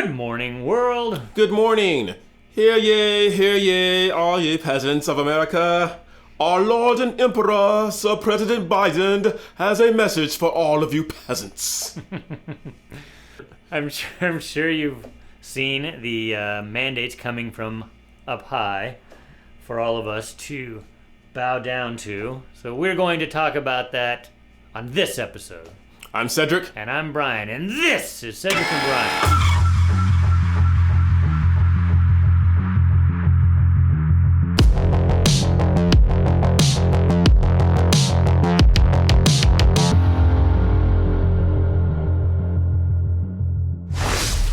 Good morning, world. Good morning. Hear ye, all ye peasants of America. Our Lord and Emperor, Sir President Biden, has a message for all of you peasants. I'm sure you've seen the mandates coming from up high for all of us to bow down to. So we're going to talk about that on this episode. I'm Cedric. And I'm Brian. And this is Cedric and Brian.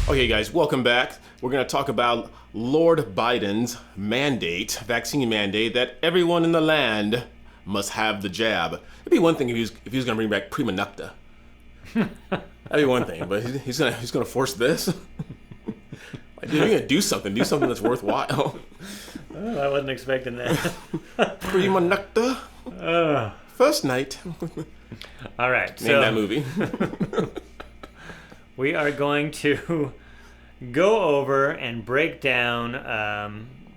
Okay, guys, welcome back. We're going to talk about Lord Biden's vaccine mandate, that everyone in the land must have the jab. It'd be one thing if he was going to bring back prima nocta. That'd be one thing, but he's going to force this. Like, dude, you're going to do something that's worthwhile. Oh, I wasn't expecting that. Prima nocta. First night. All right. Name that movie. We are going to go over and break down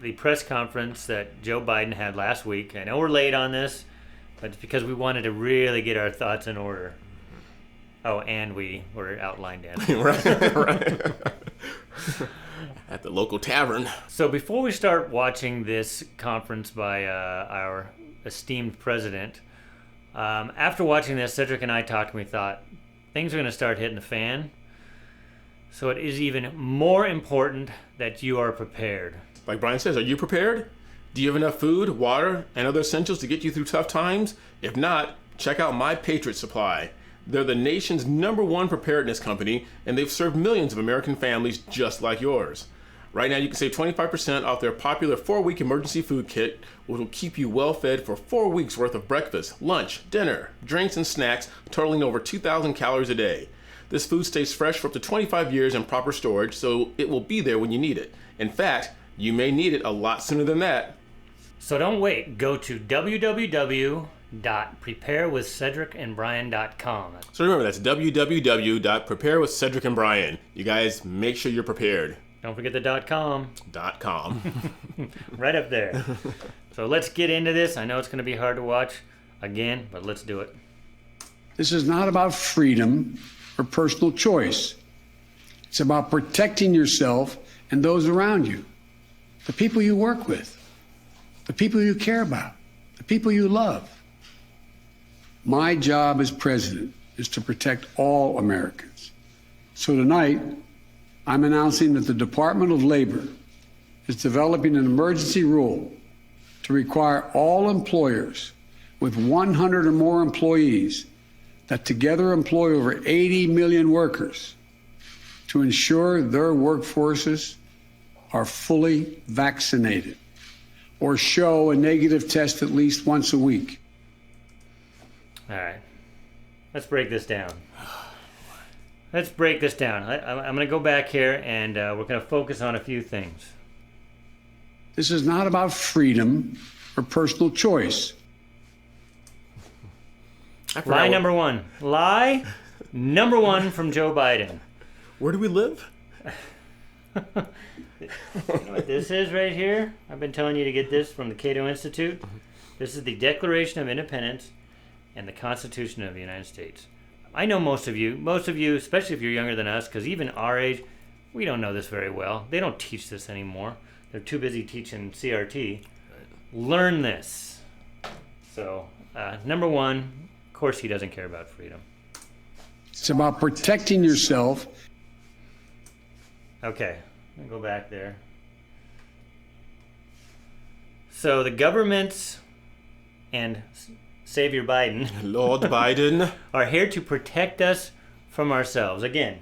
the press conference that Joe Biden had last week. I know we're late on this, but it's because we wanted to really get our thoughts in order. Oh, and we were out line dancing. right. At the local tavern. So before we start watching this conference by our esteemed president, after watching this, Cedric and I talked and we thought things are going to start hitting the fan. So it is even more important that you are prepared. Like Brian says, are you prepared? Do you have enough food, water, and other essentials to get you through tough times? If not, check out My Patriot Supply. They're the nation's #1 preparedness company, and they've served millions of American families just like yours. Right now, you can save 25% off their popular 4-week emergency food kit, which will keep you well fed for 4 weeks worth of breakfast, lunch, dinner, drinks, and snacks, totaling over 2,000 calories a day. This food stays fresh for up to 25 years in proper storage, so it will be there when you need it. In fact, you may need it a lot sooner than that. So don't wait. Go to www.preparewithcedricandbrian.com. So remember, that's www.preparewithcedricandbrian. You guys, make sure you're prepared. Don't forget the .com. .com. Right up there. So let's get into this. I know it's going to be hard to watch again, but let's do it. This is not about freedom or personal choice. It's about protecting yourself and those around you, the people you work with, the people you care about, the people you love. My job as president is to protect all Americans. So tonight, I'm announcing that the Department of Labor is developing an emergency rule to require all employers with 100 or more employees that together employ over 80 million workers to ensure their workforces are fully vaccinated or show a negative test at least once a week. All right. Let's break this down. I'm going to go back here and we're going to focus on a few things. This is not about freedom or personal choice. Lie number one from Joe Biden. Where do we live? You know what this is right here? I've been telling you to get this from the Cato Institute. This is the Declaration of Independence and the Constitution of the United States. I know most of you, especially if you're younger than us, because even our age, we don't know this very well. They don't teach this anymore. They're too busy teaching CRT. Learn this. So, number one, of course he doesn't care about freedom. It's about protecting yourself. Okay, let me go back there. So the governments and Savior Biden, Lord Biden, are here to protect us from ourselves. Again,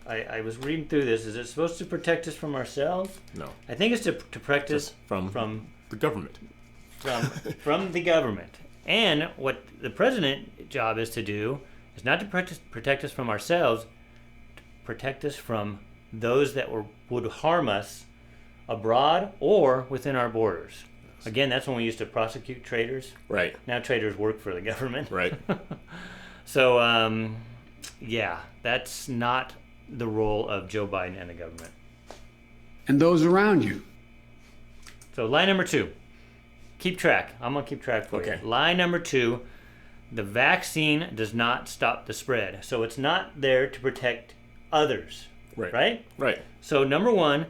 I was reading through this. Is it supposed to protect us from ourselves? No. I think it's to protect us from the government. From the government. And what the president's job is to do is not to protect us from ourselves, to protect us from those that would harm us abroad or within our borders. Again, that's when we used to prosecute traitors. Right. Now traitors work for the government. Right. So, yeah, that's not the role of Joe Biden and the government. And those around you. So lie number 2. Keep track. I'm going to keep track for you. Lie number 2, the vaccine does not stop the spread. So it's not there to protect others. Right? Right. So number 1,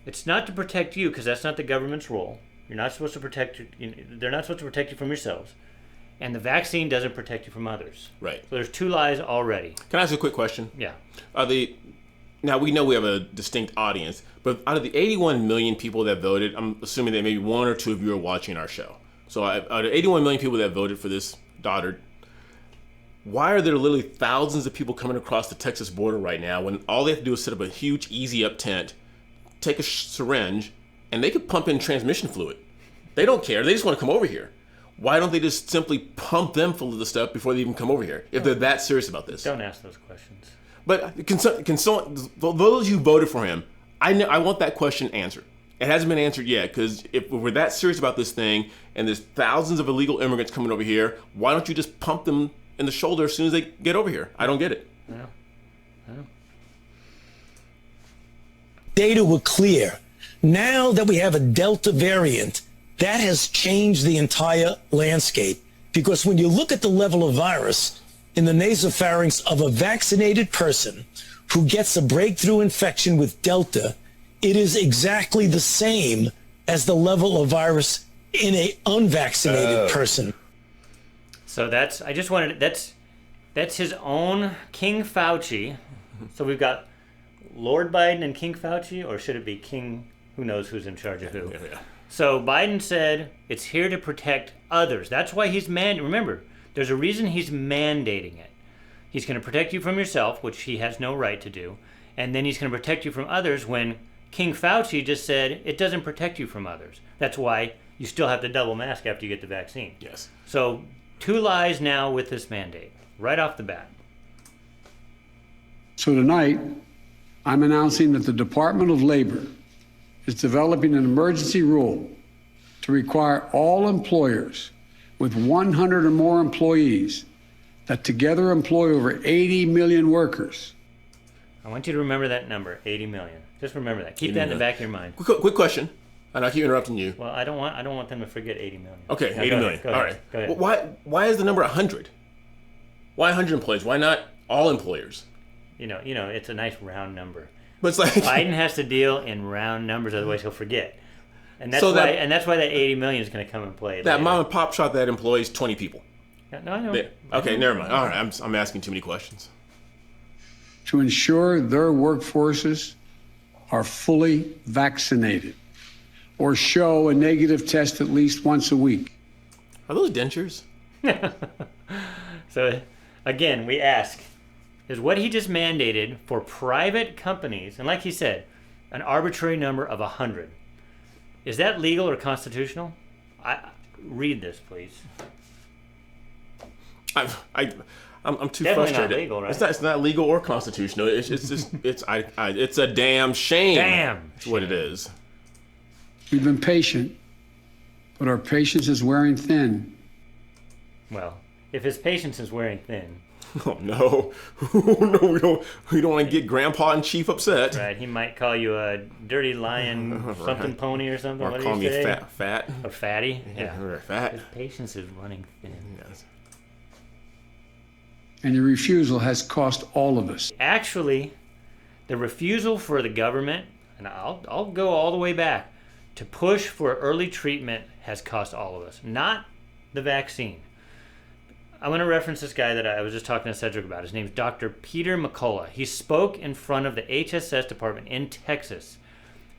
it's not to protect you because that's not the government's role. You're not supposed to protect you. They're not supposed to protect you from yourselves. And the vaccine doesn't protect you from others. Right. So there's 2 lies already. Can I ask you a quick question? Yeah. Now, we know we have a distinct audience, but out of the 81 million people that voted, I'm assuming that maybe 1 or 2 of you are watching our show. So out of 81 million people that voted for this daughter, why are there literally thousands of people coming across the Texas border right now when all they have to do is set up a huge easy up tent, take a syringe, and they could pump in transmission fluid? They don't care. They just want to come over here. Why don't they just simply pump them full of the stuff before they even come over here if they're that serious about this? Don't ask those questions. But those who voted for him, I want that question answered. It hasn't been answered yet, because if we're that serious about this thing and there's thousands of illegal immigrants coming over here, why don't you just pump them in the shoulder as soon as they get over here? I don't get it. No. Data were clear. Now that we have a Delta variant, that has changed the entire landscape, because when you look at the level of virus in the nasopharynx of a vaccinated person who gets a breakthrough infection with Delta, it is exactly the same as the level of virus in a unvaccinated person. So that's his own King Fauci. So we've got Lord Biden and King Fauci, or should it be King, who knows who's in charge of who? Yeah. So Biden said it's here to protect others. That's why he's remember, there's a reason he's mandating it. He's going to protect you from yourself, which he has no right to do, and then he's going to protect you from others when King Fauci just said it doesn't protect you from others. That's why you still have to double mask after you get the vaccine. Yes. So 2 lies now with this mandate, right off the bat. So tonight, I'm announcing that the Department of Labor is developing an emergency rule to require all employers with 100 or more employees that together employ over 80 million workers. I want you to remember that number, 80 million. Just remember that. Keep that in the back of your mind. Quick question, and I keep interrupting you. Well, I don't want them to forget 80 million. Okay, Now, 80 million. Go ahead. All right. Go ahead. Well, why is the number 100? Why 100 employees? Why not all employers? You know, it's a nice round number. But it's like Biden has to deal in round numbers, otherwise he'll forget. And that's So why that 80 million is going to come and play. that later. mom and pop shop that employs 20 people. Yeah, no, I know. Okay, never mind. All right, I'm asking too many questions. To ensure their workforces are fully vaccinated or show a negative test at least once a week. Are those dentures? So, again, we ask, is what he just mandated for private companies, and like he said, an arbitrary number of 100, is that legal or constitutional? Read this, please. I'm too Definitely frustrated. not legal, right? It's not legal or constitutional. It's just it's a damn shame. Damn That's what it is. We've been patient, but our patience is wearing thin. Well, if his patience is wearing thin, Oh no, no, we don't want to get Grandpa and Chief upset. right, he might call you a dirty lion something pony or something. Or What call did me he say? fat. Or fatty. Yeah. Or fat. His patience is running thin. Yes. And your refusal has cost all of us. Actually, the refusal for the government, and I'll go all the way back, to push for early treatment has cost all of us, not the vaccine. I'm going to reference this guy that I was just talking to Cedric about. His name's Dr. Peter McCullough. He spoke in front of the HSS department in Texas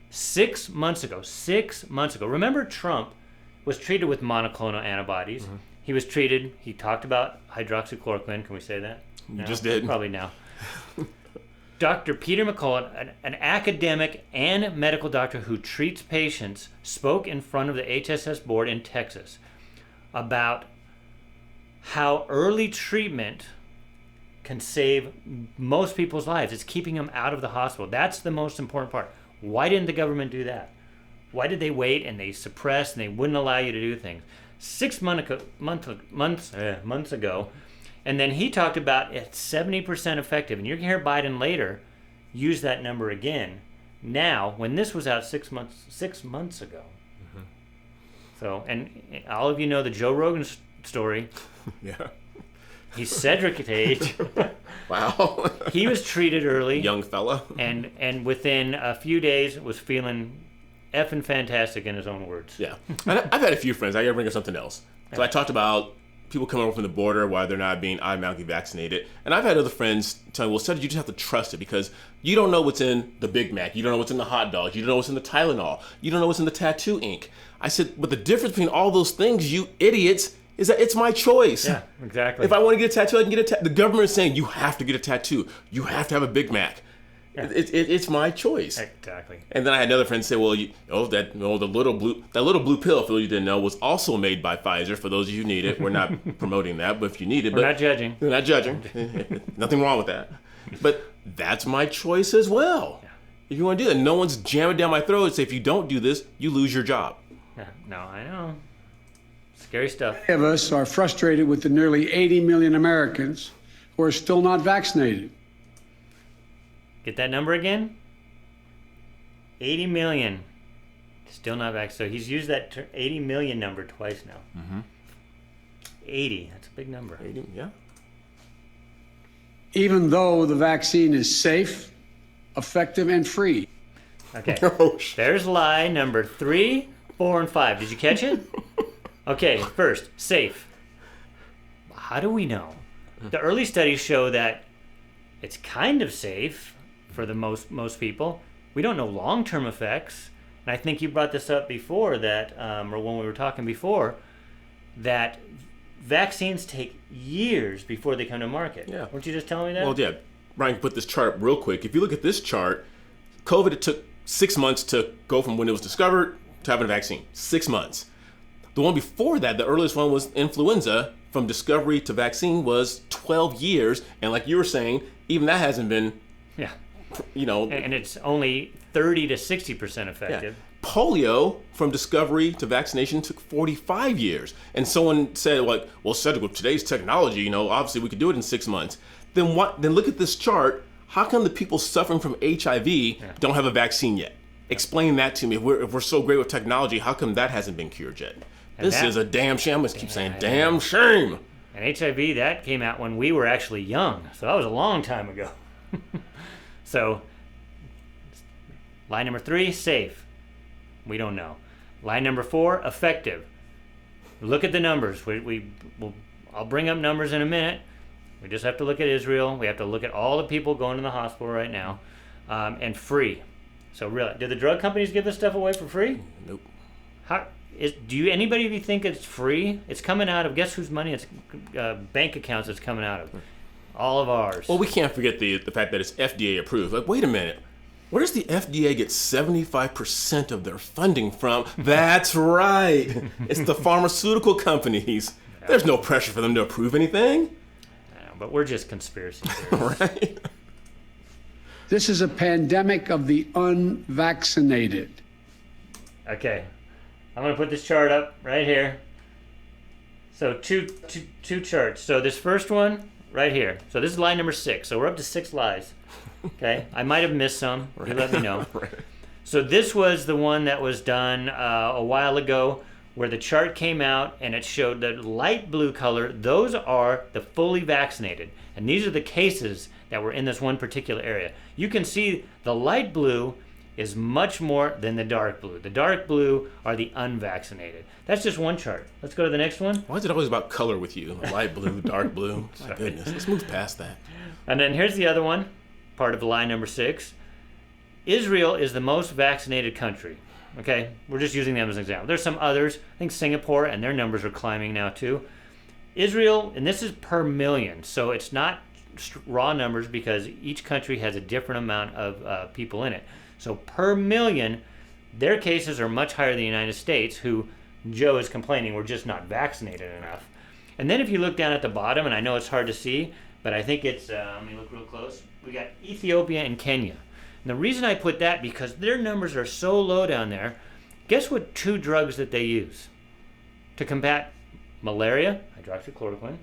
6 months ago. 6 months ago. Remember, Trump was treated with monoclonal antibodies. Mm-hmm. He talked about hydroxychloroquine. Can we say that? You just did. Probably now. Dr. Peter McCullough, an academic and medical doctor who treats patients, spoke in front of the HSS board in Texas about how early treatment can save most people's lives. It's keeping them out of the hospital. That's the most important part. Why didn't the government do that? Why did they wait and they suppressed and they wouldn't allow you to do things? 6 months ago, and then he talked about it's 70% effective. And you're going to hear Biden later use that number again now when this was out 6 months ago. So, and all of you know the Joe Rogan story. Yeah. He's Cedric at age. Wow. He was treated early. Young fella. And within a few days was feeling effing fantastic in his own words. Yeah. And I've had a few friends. I gotta bring up something else. So I talked about people coming over from the border, why they're not being automatically vaccinated. And I've had other friends tell me, well, Cedric, you just have to trust it because you don't know what's in the Big Mac. You don't know what's in the hot dogs. You don't know what's in the Tylenol. You don't know what's in the tattoo ink. I said, but the difference between all those things, you idiots, is that it's my choice. Yeah, exactly. If I want to get a tattoo, I can get a tattoo. The government is saying you have to get a tattoo. You have to have a Big Mac. Yeah. It's my choice. Exactly. And then I had another friend say, well, that little blue pill, for those you didn't know, was also made by Pfizer. For those of you who need it, we're not promoting that, but if you need it, we're not judging. We're not judging. Nothing wrong with that. But that's my choice as well. Yeah. If you want to do that, no one's jamming down my throat and say, if you don't do this, you lose your job. Yeah. No, I know. Scary stuff. Many of us are frustrated with the nearly 80 million Americans who are still not vaccinated. Get that number again? 80 million. Still not vaccinated. So he's used that 80 million number twice now. Mm-hmm. 80. That's a big number. 80, yeah. Even though the vaccine is safe, effective, and free. Okay. There's lie number 3, 4, and 5. Did you catch it? Okay, first, safe. How do we know? The early studies show that it's kind of safe for the most people. We don't know long-term effects. And I think you brought this up before that, or when we were talking before, that vaccines take years before they come to market. Yeah. Weren't you just telling me that? Well, yeah. Brian, put this chart up real quick. If you look at this chart, COVID, it took 6 months to go from when it was discovered to having a vaccine. 6 months. The one before that, the earliest one was influenza. From discovery to vaccine was 12 years. And like you were saying, even that hasn't been, and it's only 30 to 60% effective. Yeah. Polio, from discovery to vaccination, took 45 years. And someone said, like, well, Cedric, with today's technology, obviously we could do it in 6 months. Then look at this chart. How come the people suffering from HIV don't have a vaccine yet? Explain that to me. If we're so great with technology, how come that hasn't been cured yet? This is a damn shame. I'm going to keep saying damn shame. And HIV, that came out when we were actually young. So that was a long time ago. So, line number 3, safe. We don't know. Line number 4, effective. Look at the numbers. I'll bring up numbers in a minute. We just have to look at Israel. We have to look at all the people going to the hospital right now. And free. So really, do the drug companies give this stuff away for free? Nope. Anybody think it's free? It's coming out of, guess whose money? It's bank accounts it's coming out of. All of ours. Well, we can't forget the fact that it's FDA approved. Like, wait a minute. Where does the FDA get 75% of their funding from? That's right. It's the pharmaceutical companies. There's no pressure for them to approve anything. But we're just conspiracy theorists. Right. This is a pandemic of the unvaccinated. Okay. I'm going to put this chart up right here. So two charts. So this first one right here. So this is line number 6. So we're up to 6 lies. Okay. I might have missed some. Right. You let me know. Right. So this was the one that was done a while ago where the chart came out and it showed the light blue color. Those are the fully vaccinated. And these are the cases that were in this one particular area. You can see the light blue is much more than the dark blue. The dark blue are the unvaccinated. That's just one chart. Let's go to the next one. Why is it always about color with you? Light blue, dark blue. My goodness. Let's move past that. And then here's the other one, part of line number 6. Israel is the most vaccinated country. Okay, we're just using them as an example. There's some others. I think Singapore, and their numbers are climbing now too. Israel, and this is per million, so it's not raw numbers because each country has a different amount of people in it. So per million, their cases are much higher than the United States, who Joe is complaining we're just not vaccinated enough. And then if you look down at the bottom, and I know it's hard to see, but I think it's, let me look real close. We got Ethiopia and Kenya. And the reason I put that, because their numbers are so low down there. Guess what 2 drugs that they use to combat malaria, hydroxychloroquine,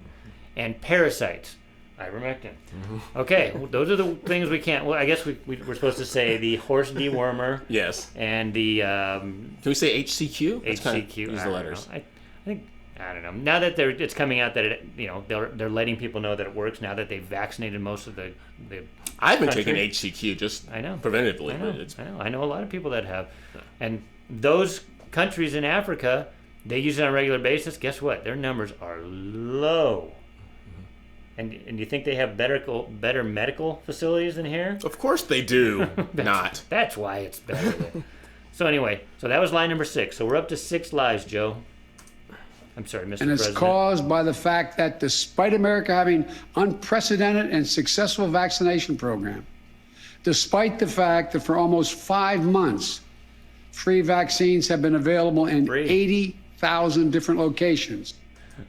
and parasites, Ivermectin. Okay, well, those are the things we can't. Well, I guess we're supposed to say the horse dewormer. Yes. And the Can we say HCQ? HCQ. Use the letters. I think I don't know. Now that it's coming out that they're letting people know that it works. Now that they've vaccinated most of the I've been country. taking HCQ just I know preventatively. I know a lot of people that have, and those countries in Africa, they use it on a regular basis. Guess what? Their numbers are low. And you think they have better medical facilities than here? Of course they do. Not. That's why it's better. So anyway, that was lie number 6. So we're up to 6 lies, Joe. I'm sorry, Mr. And it's President. caused by the fact that despite America having unprecedented and successful vaccination program, despite the fact that for almost 5 months, free vaccines have been available in 80,000 different locations.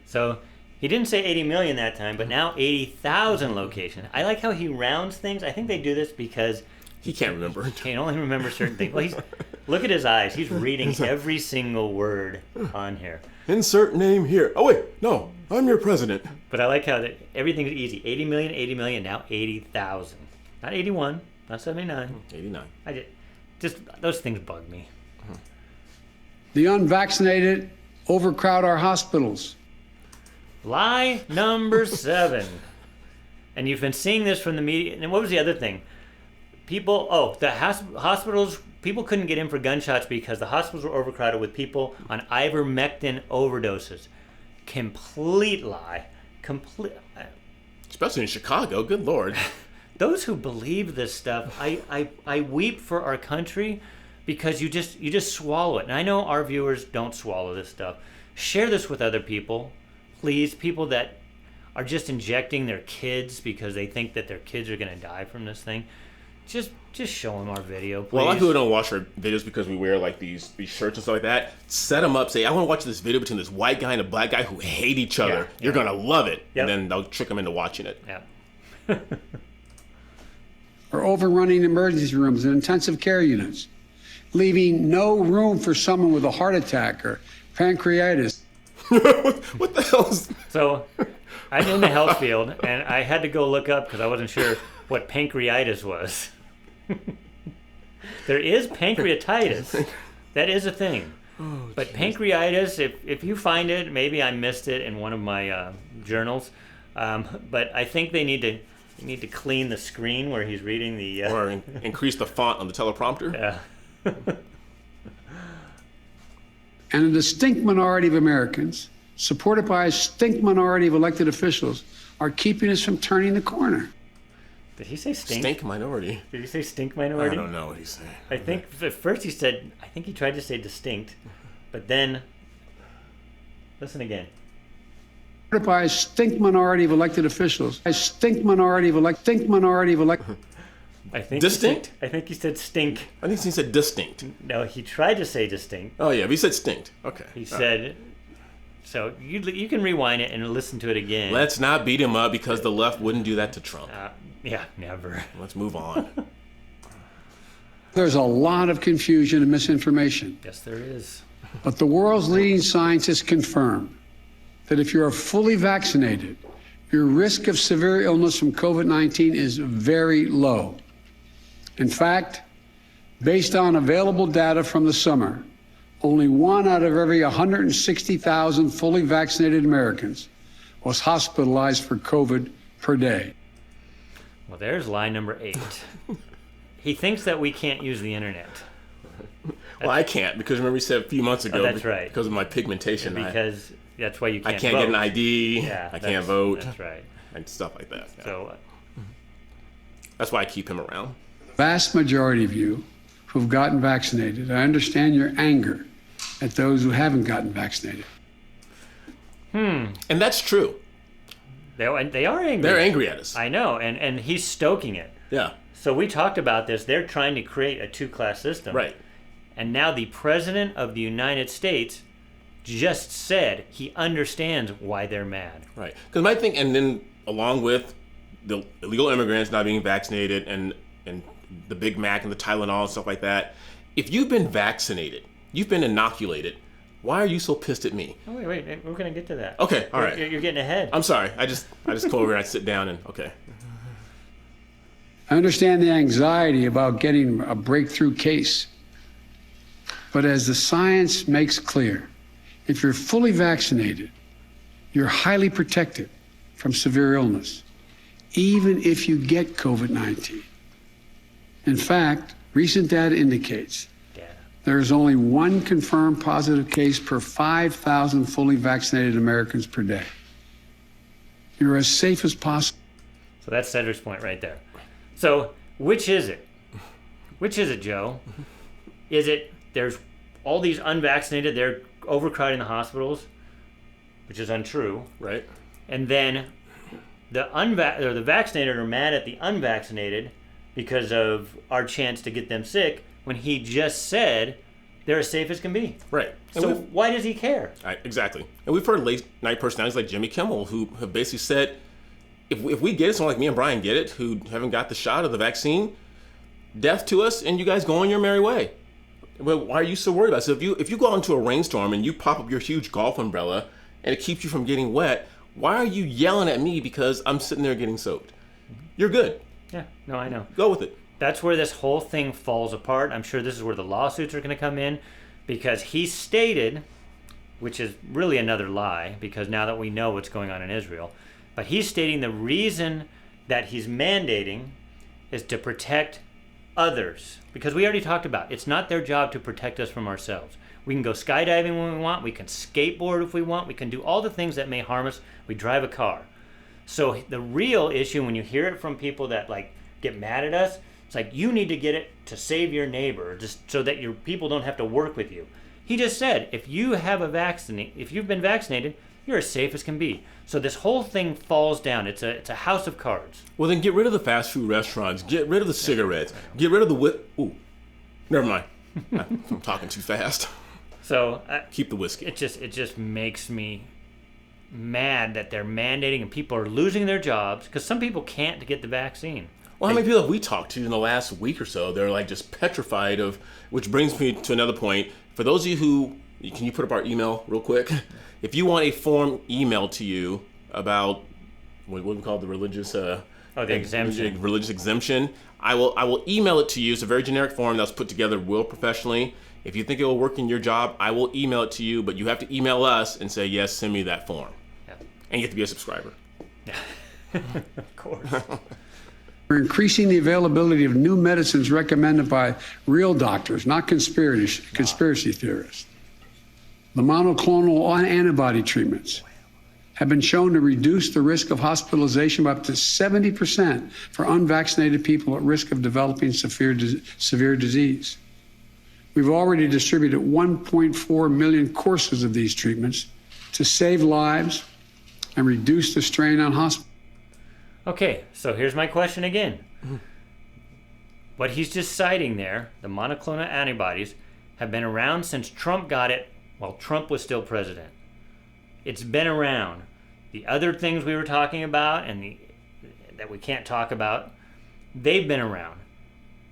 So he didn't say 80 million that time, but now 80,000 locations. I like how he rounds things. I think they do this because he can't remember. He can only remember certain things. Well, look at his eyes. He's reading every single word on here. Insert name here. Oh, wait. No, I'm your president. But I like how everything's easy. 80 million, now 80,000. Not 81, not 79. 89. Just those things bug me. The unvaccinated overcrowd our hospitals. Lie number 7. And you've been seeing this from the media. And what was the other thing? The hospitals, people couldn't get in for gunshots because the hospitals were overcrowded with people on ivermectin overdoses. Complete lie. Especially in Chicago, good Lord. Those who believe this stuff, I weep for our country because you just swallow it. And I know our viewers don't swallow this stuff. Share this with other people. Please, people that are just injecting their kids because they think that their kids are going to die from this thing. Just show them our video, please. Well, a lot of people don't watch our videos because we wear like these shirts and stuff like that. Set them up. Say, I want to watch this video between this white guy and a black guy who hate each other. Yeah, You're going to love it. Yep. And then they'll trick them into watching it. Yeah. Or overrunning emergency rooms and intensive care units, leaving no room for someone with a heart attack or pancreatitis. What the hell is... So, I'm in the health field, and I had to go look up because I wasn't sure what pancreatitis was. There is pancreatitis. That is a thing. But pancreatitis, if you find it, maybe I missed it in one of my journals. But I think they need to clean the screen where he's reading the... Or increase the font on the teleprompter. Yeah. And a distinct minority of Americans, supported by a distinct minority of elected officials, are keeping us from turning the corner. Did he say stink? Stink minority. Did he say stink minority? I don't know what he's saying. I think at first he tried to say distinct, but then, listen again. Supported by a distinct minority of elected officials, I think distinct? I think he said stink. I think he said distinct. No, he tried to say distinct. Oh yeah, but he said stinkt. Okay. He said, so you can rewind it and listen to it again. Let's not beat him up because the left wouldn't do that to Trump. Yeah, never. Let's move on. There's a lot of confusion and misinformation. Yes, there is. But the world's leading scientists confirm that if you are fully vaccinated, your risk of severe illness from COVID-19 is very low. In fact, based on available data from the summer, only 1 out of every 160,000 fully vaccinated Americans was hospitalized for COVID per day. Well, there's lie number 8. He thinks that we can't use the internet. Well, I can't because remember you said a few months ago. That's right. Because of my pigmentation. Because that's why you can't. I can't vote. get an ID. Yeah, I can't vote. That's right. And stuff like that. Yeah. So. That's why I keep him around. Vast majority of you who've gotten vaccinated, I understand your anger at those who haven't gotten vaccinated. And that's true. They are angry. They're angry at us. I know, and he's stoking it. Yeah. So we talked about this. They're trying to create a 2-class system. Right. And now the President of the United States just said he understands why they're mad. Right. Because my thing, and then along with the illegal immigrants not being vaccinated and the Big Mac and the Tylenol and stuff like that, if you've been vaccinated, you've been inoculated, Why are you so pissed at me? Oh, wait, we're going to get to that. Okay, all right. You're getting ahead. I'm sorry. I just come over and I sit down and, okay. I understand the anxiety about getting a breakthrough case. But as the science makes clear, if you're fully vaccinated, you're highly protected from severe illness, even if you get COVID-19. In fact, recent data indicates there is only one confirmed positive case per 5,000 fully vaccinated Americans per day. You're as safe as possible. So that's Cedric's point right there. So which is it? Which is it, Joe? Is it there's all these unvaccinated, they're overcrowding the hospitals, which is untrue. Right. And then the vaccinated are mad at the unvaccinated because of our chance to get them sick when he just said they're as safe as can be. Right. So why does he care? Right, exactly. And we've heard late night personalities like Jimmy Kimmel who have basically said, if we get it, someone like me and Brian get it, who haven't got the shot of the vaccine, death to us, and you guys go on your merry way. Well, why are you so worried about it? So if you go out into a rainstorm and you pop up your huge golf umbrella and it keeps you from getting wet, why are you yelling at me because I'm sitting there getting soaked? You're good. Yeah, no, I know. Go with it. That's where this whole thing falls apart. I'm sure this is where the lawsuits are going to come in, because he stated, which is really another lie, because now that we know what's going on in Israel, but he's stating the reason that he's mandating is to protect others. Because we already talked about, it's not their job to protect us from ourselves. We can go skydiving when we want, we can skateboard if we want, we can do all the things that may harm us. We drive a car. So the real issue, when you hear it from people that like get mad at us, it's like, you need to get it to save your neighbor, just so that your people don't have to work with you. He just said, if you have if you've been vaccinated, you're as safe as can be. So this whole thing falls down. It's a house of cards. Well, then get rid of the fast food restaurants. Get rid of the cigarettes. Get rid of the Ooh, never mind. I'm talking too fast. So keep the whiskey. It just makes me mad that they're mandating and people are losing their jobs because some people can't get the vaccine. Well, how many people have we talked to in the last week or so? They're like just petrified of, which brings me to another point. For those of you who, can you put up our email real quick? If you want a form emailed to you about what we call the religious the exemption. Religious exemption, I will email it to you. It's a very generic form that's put together real professionally. If you think it will work in your job, I will email it to you, but you have to email us and say, yes, send me that form. Yeah. And you have to be a subscriber. Yeah. Of course. We're increasing the availability of new medicines recommended by real doctors, not conspiracy theorists. The monoclonal antibody treatments have been shown to reduce the risk of hospitalization by up to 70% for unvaccinated people at risk of developing severe disease. We've already distributed 1.4 million courses of these treatments to save lives and reduce the strain on hospitals. Okay, so here's my question again. What he's just citing there, the monoclonal antibodies, have been around since Trump got it while Trump was still president. It's been around. The other things we were talking about and that we can't talk about, they've been around.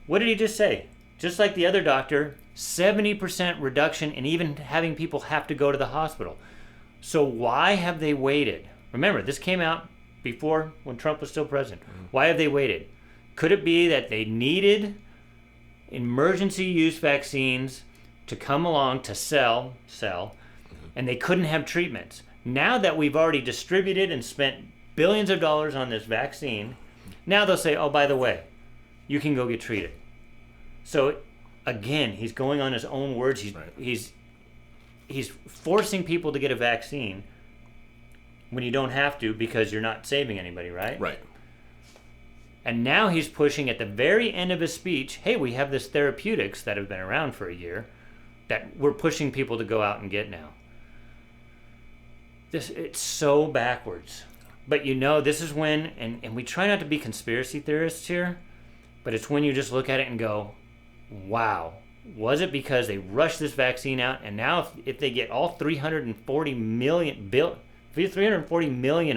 What did he just say? Just like the other doctor, 70% reduction in even having people have to go to the hospital. So why have they waited? Remember, this came out before, when Trump was still president. Why have they waited? Could it be that they needed emergency use vaccines to come along to sell, and they couldn't have treatments? Now that we've already distributed and spent billions of dollars on this vaccine, now they'll say, oh, by the way, you can go get treated. So again, he's going on his own words. He's forcing people to get a vaccine when you don't have to because you're not saving anybody, right? Right. And now he's pushing at the very end of his speech, hey, we have this therapeutics that have been around for a year that we're pushing people to go out and get now. It's so backwards. But this is when, and we try not to be conspiracy theorists here, but it's when you just look at it and go, wow, was it because they rushed this vaccine out, and now if they get all 340 million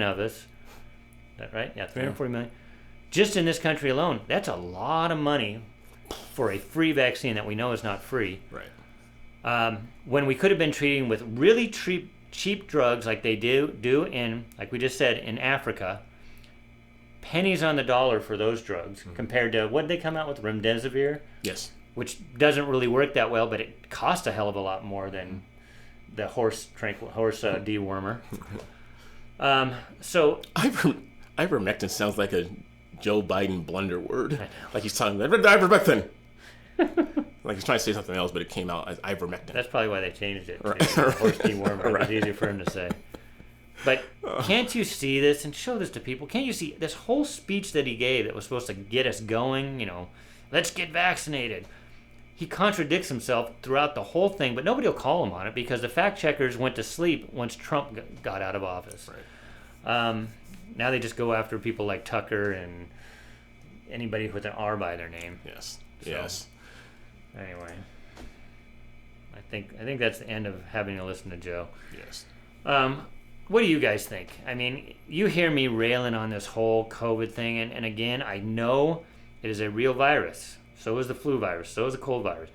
of us, is that right? Yeah, 340 million. Just in this country alone, that's a lot of money for a free vaccine that we know is not free. Right. when we could have been treating with really cheap drugs like they do in, like we just said, in Africa, pennies on the dollar for those drugs compared to what they come out with, remdesivir? Yes. Which doesn't really work that well, but it costs a hell of a lot more than the horse dewormer. So ivermectin sounds like a Joe Biden blunder word. Like he's talking about ivermectin. Like he's trying to say something else, but it came out as ivermectin. That's probably why they changed it to horse dewormer. Right. It was easier for him to say. But can't you see this, and show this to people? Can't you see this whole speech that he gave that was supposed to get us going, let's get vaccinated? He contradicts himself throughout the whole thing, but nobody will call him on it because the fact checkers went to sleep once Trump got out of office. Right. Now they just go after people like Tucker and anybody with an R by their name. Yes. So, yes. Anyway, I think that's the end of having to listen to Joe. Yes. What do you guys think? I mean, you hear me railing on this whole COVID thing, and again, I know it is a real virus. So is the flu virus. So is the cold virus.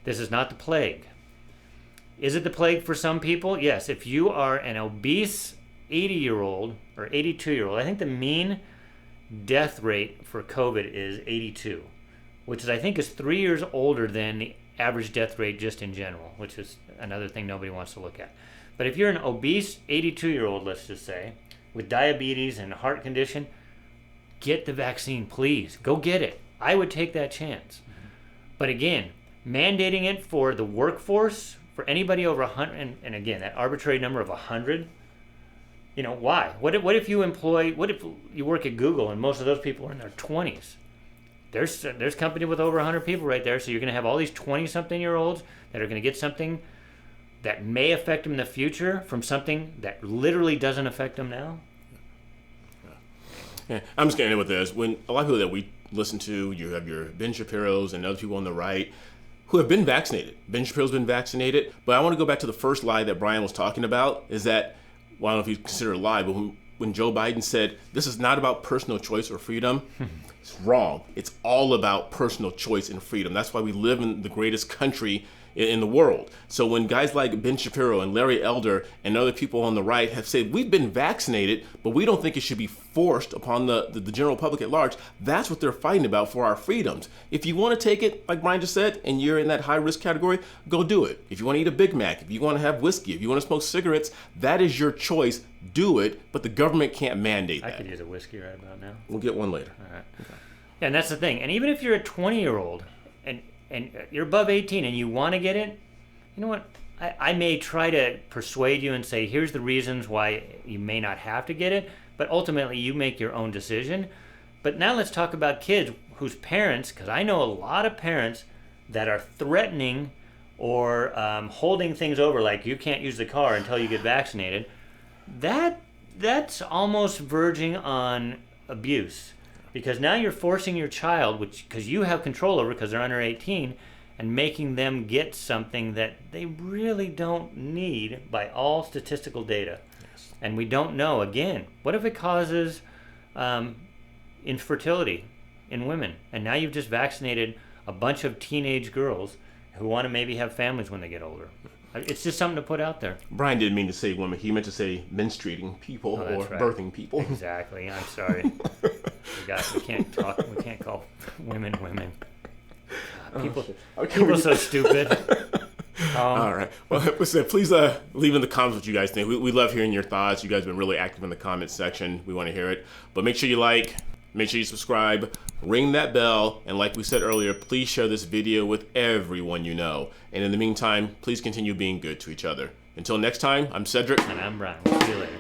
This is not the plague. Is it the plague for some people? Yes. If you are an obese 80-year-old or 82-year-old, I think the mean death rate for COVID is 82, which is, I think, is 3 years older than the average death rate just in general, which is another thing nobody wants to look at. But if you're an obese 82-year-old, let's just say, with diabetes and a heart condition, get the vaccine, please. Go get it. I would take that chance. But again, mandating it for the workforce, for anybody over 100, and again, that arbitrary number of 100, why? What if you work at Google and most of those people are in their 20s? There's company with over 100 people right there, so you're going to have all these 20-something-year-olds that are going to get something that may affect them in the future from something that literally doesn't affect them now? Yeah, I'm just getting in with this. When a lot of people that we listen to, you have your Ben Shapiro's and other people on the right who have been vaccinated. Ben Shapiro's been vaccinated, but I want to go back to the first lie that Brian was talking about, is that, well, I don't know if you consider it a lie, but when Joe Biden said, this is not about personal choice or freedom, it's wrong. It's all about personal choice and freedom. That's why we live in the greatest country in the world. So when guys like Ben Shapiro and Larry Elder and other people on the right have said, we've been vaccinated, but we don't think it should be forced upon the general public at large, that's what they're fighting about, for our freedoms. If you want to take it, like Brian just said, and you're in that high risk category, go do it. If you want to eat a Big Mac, if you want to have whiskey, if you want to smoke cigarettes, that is your choice. Do it, but the government can't mandate that. I could use a whiskey right about now. We'll get one later. All right. Okay. Yeah, and that's the thing. And even if you're a 20-year-old and you're above 18 and you want to get it, you know what? I may try to persuade you and say, here's the reasons why you may not have to get it, but ultimately you make your own decision. But now let's talk about kids whose parents, because I know a lot of parents that are threatening or holding things over, like you can't use the car until you get vaccinated. That's almost verging on abuse, because now you're forcing your child, because you have control over, because they're under 18, and making them get something that they really don't need by all statistical data. Yes. And we don't know, again, what if it causes infertility in women? And now you've just vaccinated a bunch of teenage girls who want to maybe have families when they get older. It's just something to put out there. Brian didn't mean to say women. He meant to say menstruating people or right. Birthing people. Exactly. I'm sorry. We can't talk. We can't call women women. People are so stupid. All right. Well, listen, please leave in the comments what you guys think. We love hearing your thoughts. You guys have been really active in the comments section. We want to hear it. But make sure you like, make sure you subscribe, ring that bell, and like we said earlier, please share this video with everyone you know. And in the meantime, please continue being good to each other. Until next time, I'm Cedric. And I'm Brian. We'll see you later.